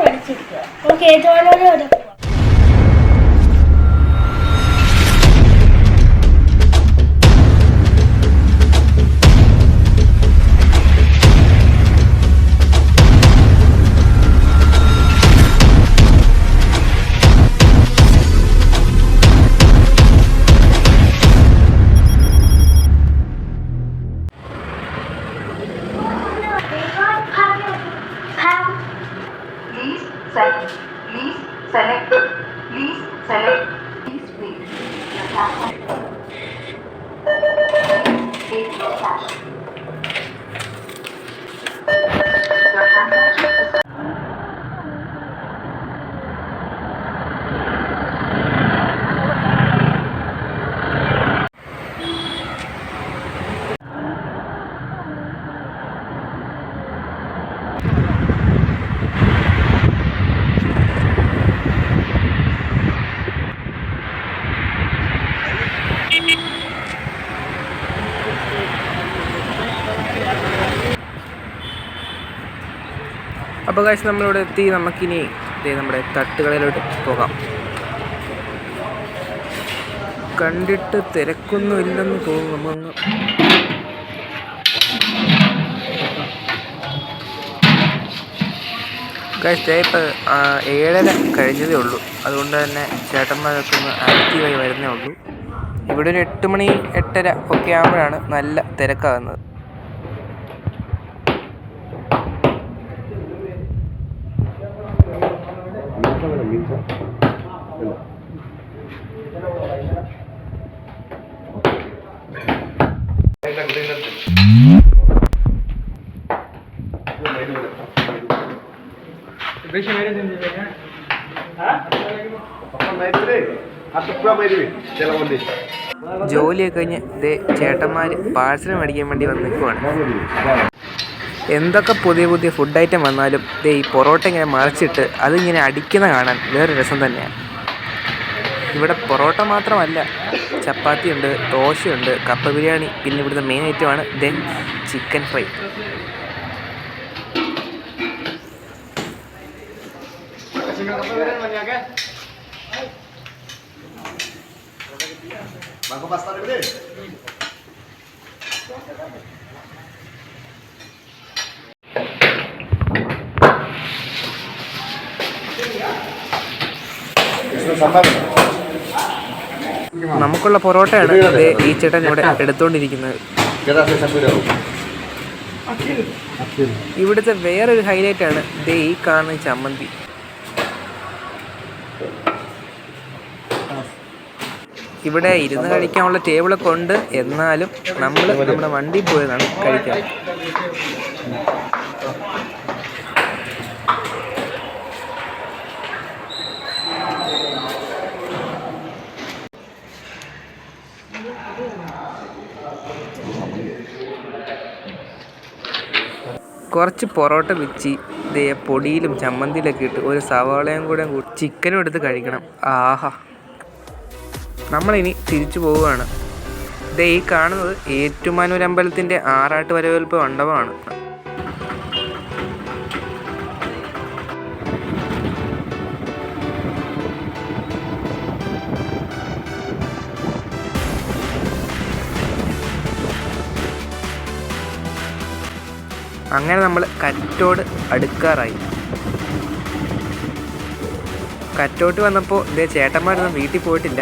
മേടിച്ചിരിക്കുക. നമുക്ക് ഏറ്റുമാനൂർ വരെ അപ്പോൾ കാശ് നമ്മളിവിടെ എത്തി. നമുക്കിനി നമ്മുടെ തട്ടുകടയിലോട്ട് പോകാം. കണ്ടിട്ട് തിരക്കൊന്നും ഇല്ലെന്ന് തോന്നുന്നു. നമുക്ക് കാശ് ഇപ്പോൾ 7:30 കഴിഞ്ഞതേ ഉള്ളൂ. അതുകൊണ്ട് തന്നെ ചേട്ടന്മാരൊക്കെ ഒന്ന് ആക്റ്റീവായി വരുന്നേ ഉള്ളൂ. ഇവിടെ ഒരു 8 മണി 8:30 ഒക്കെ ആകുമ്പോഴാണ് നല്ല തിരക്കാകുന്നത്. ജോലിയൊക്കെ കഴിഞ്ഞ് ചേട്ടന്മാർ പാഴ്സൽ മേടിക്കാൻ വേണ്ടി വന്നിരിക്കുവാണ്. എന്തൊക്കെ പുതിയ പുതിയ ഫുഡ് ഐറ്റം വന്നാലും ഈ പൊറോട്ട ഇങ്ങനെ മറിച്ചിട്ട് അതിങ്ങനെ അടിക്കുന്ന കാണാൻ വേറെ രസം തന്നെയാണ്. ഇവിടെ പൊറോട്ട മാത്രമല്ല, ചപ്പാത്തിയുണ്ട്, ദോശയുണ്ട്, കപ്പ ബിരിയാണി, പിന്നെ ഇവിടുത്തെ മെയിൻ ഐറ്റമാണ് ചിക്കൻ ഫ്രൈ. നമുക്കുള്ള പൊറോട്ടയാണ് ഈ ചേട്ടൻ ഇവിടെ എടുത്തുകൊണ്ടിരിക്കുന്നത്. ഇവിടുത്തെ വേറൊരു ഹൈലൈറ്റാണ് ഈ കാണുന്ന ചമ്മന്തി. ഇവിടെ ഇരുന്ന് കഴിക്കാനുള്ള ടേബിളൊക്കെ ഉണ്ട്. എന്നാലും നമ്മൾ നമ്മുടെ വണ്ടിയിൽ പോയതാണ് കഴിക്കാൻ. കുറച്ച് പൊറോട്ട വെച്ച് പൊടിയിലും ചമ്മന്തിയിലൊക്കെ ഇട്ട് ഒരു സവാളയും കൂടെ ചിക്കനും എടുത്ത് കഴിക്കണം. ആഹാ! നമ്മളിനി തിരിച്ചു പോവുകയാണ്. ഈ കാണുന്നത് ഏറ്റുമാനൂർ അമ്പലത്തിൻ്റെ ആറാട്ട് വരവേൽപ്പ് മണ്ഡപമാണ്. അങ്ങനെ നമ്മൾ കറ്റോട് അടുക്കാറായി. കറ്റോട്ട് വന്നപ്പോൾ ചേട്ടന്മാരൊന്നും വീട്ടിൽ പോയിട്ടില്ല.